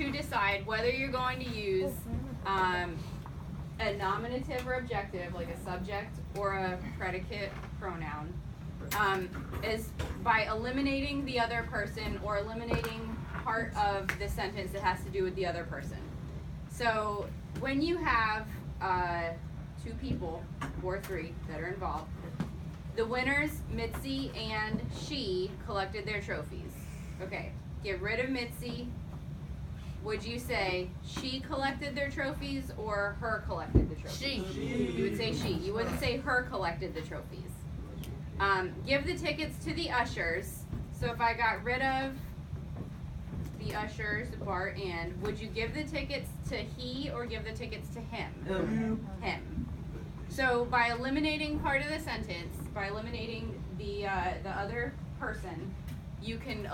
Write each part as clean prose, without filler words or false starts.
to decide whether you're going to use a nominative or objective, like a subject or a predicate pronoun, is by eliminating the other person or eliminating part of the sentence that has to do with the other person. So when you have two people, or three, that are involved, the winners, Mitzi and she, collected their trophies. Okay, get rid of Mitzi. Would you say she collected their trophies or her collected the trophies? She. You would say she. You wouldn't say her collected the trophies. Give the tickets to the ushers. So if I got rid of the ushers, Bart and, would you give the tickets to he or give the tickets to him? Him. So by eliminating part of the sentence, by eliminating the other person, you can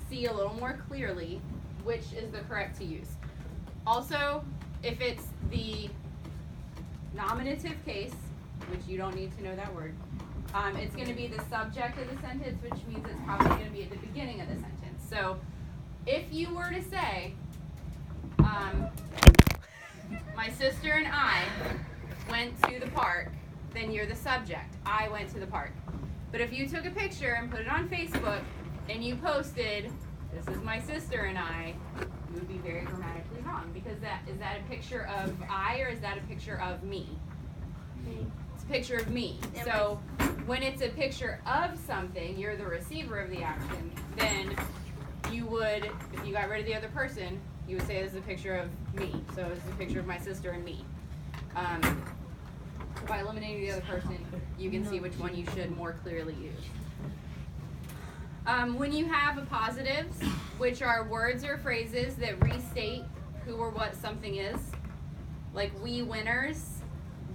see a little more clearly which is the correct to use. Also, if it's the nominative case, which you don't need to know that word, it's going to be the subject of the sentence, which means it's probably going to be at the beginning of the sentence. So if you were to say, my sister and I went to the park, then you're the subject. I went to the park. But if you took a picture and put it on Facebook and you posted, this is my sister and I, you would be very grammatically wrong, because is that a picture of I or is that a picture of me? Me. It's a picture of me. So when it's a picture of something, you're the receiver of the action, then you would, if you got rid of the other person, you would say this is a picture of me. So this is a picture of my sister and me. By eliminating the other person, you can see which one you should more clearly use. When you have appositives, which are words or phrases that restate who or what something is, like we winners,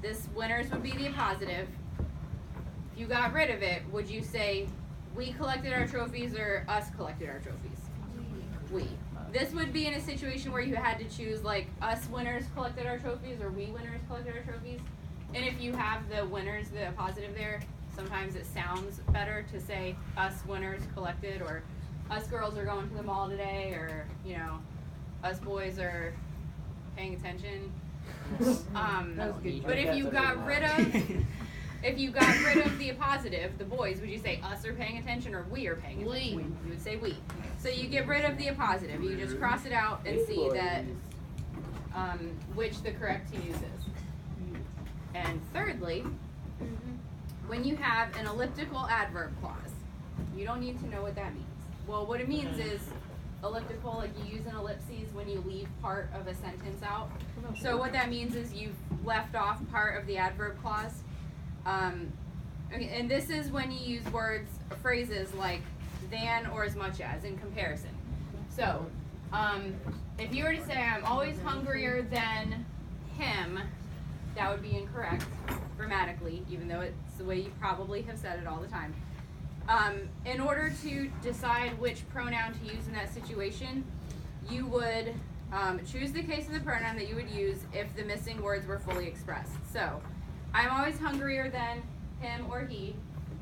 this winners would be the appositive. If you got rid of it, would you say we collected our trophies or us collected our trophies? We. This would be in a situation where you had to choose, like, us winners collected our trophies or we winners collected our trophies. And if you have the winners, the appositive there, sometimes it sounds better to say us winners collected, or us girls are going to the mall today, or, you know, us boys are paying attention. But if you got rid of the appositive, the boys, would you say us are paying attention or we are paying attention? We. You would say we. So you get rid of the appositive. You just cross it out and see that which the correct to use is. And thirdly, when you have an elliptical adverb clause, you don't need to know what that means. Well, what it means is elliptical, like you use an ellipses when you leave part of a sentence out. So what that means is you've left off part of the adverb clause. And this is when you use words, phrases like than or as much as in comparison. So if you were to say I'm always hungrier than him, that would be incorrect grammatically, even though it's the way you probably have said it all the time. In order to decide which pronoun to use in that situation, you would choose the case of the pronoun that you would use if the missing words were fully expressed. So, I'm always hungrier than him or he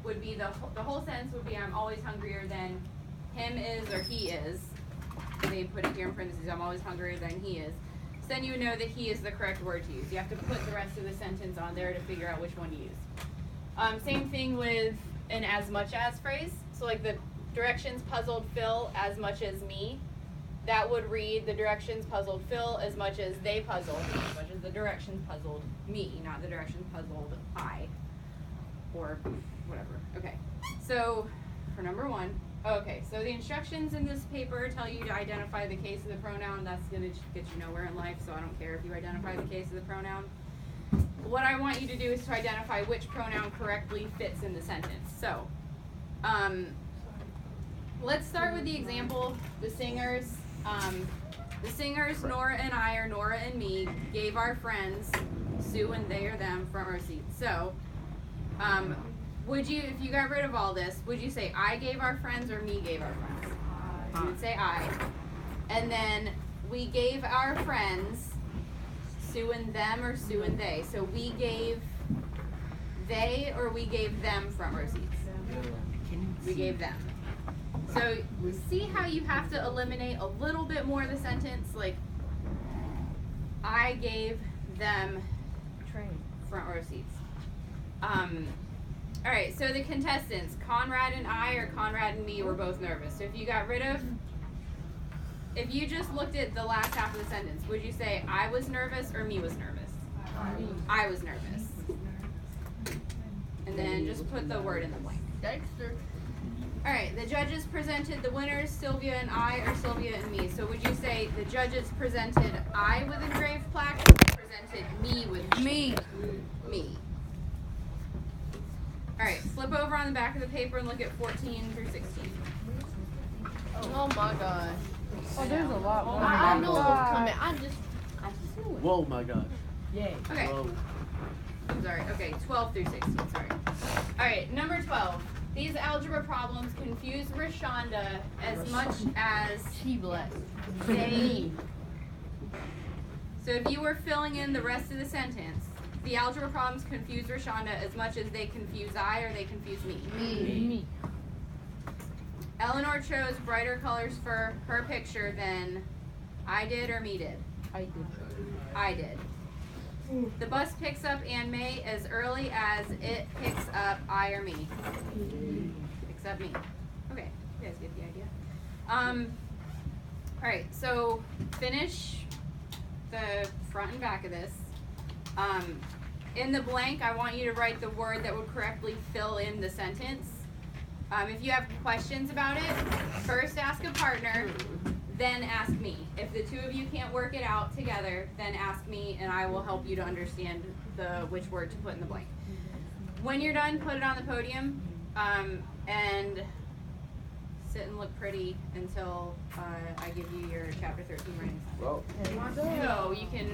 would be the whole sentence would be I'm always hungrier than him is or he is. They put it here in parentheses, I'm always hungrier than he is. So then you would know that he is the correct word to use. You have to put the rest of the sentence on there to figure out which one to use. Same thing with an as much as phrase. So like the directions puzzled Phil as much as me. That would read the directions puzzled Phil as much as they puzzled, as much as the directions puzzled me, not the directions puzzled I, or whatever. Okay, so for number one, okay, so the instructions in this paper tell you to identify the case of the pronoun. That's going to get you nowhere in life, so I don't care if you identify the case of the pronoun. What I want you to do is to identify which pronoun correctly fits in the sentence. So, let's start with the example. The singers, Nora and I, or Nora and me, gave our friends, Sue and they or them, front row seats. So, would you, if you got rid of all this, would you say I gave our friends or me gave our friends? You would say I. And then we gave our friends Sue and them or Sue and they. So we gave they or we gave them front row seats? We gave them. So see how you have to eliminate a little bit more of the sentence? Like, I gave them front row seats. All right, so the contestants, Conrad and I or Conrad and me were both nervous. So if you got rid of, if you just looked at the last half of the sentence, would you say I was nervous or me was nervous? I was nervous. And then just put the word in the blank. Dexter. All right, the judges presented the winners, Sylvia and I, or Sylvia and me. So would you say the judges presented I with engraved plaque, or presented me with Me. me? All right, flip over on the back of the paper and look at 14 through 16. Oh my gosh. Oh, there's a lot more. I knew it was coming. I just knew it. Whoa, my gosh. Yay. Okay, Whoa. I'm sorry. Okay, 12 through 16, sorry. All right, number 12. These algebra problems confuse Rashonda as much as She blessed. they... So if you were filling in the rest of the sentence, the algebra problems confuse Rashonda as much as they confuse I or they confuse me. Me. Eleanor chose brighter colors for her picture than I did or me did. I did. I did. The bus picks up Ann May as early as it picks up I or me. Picks up me. Okay, you guys get the idea. Alright, so finish the front and back of this. In the blank, I want you to write the word that would correctly fill in the sentence. If you have questions about it, first ask a partner, then ask me. If the two of you can't work it out together, then ask me and I will help you to understand which word to put in the blank. When you're done, put it on the podium and sit and look pretty until I give you your chapter 13 writing assignment. Well. So you can...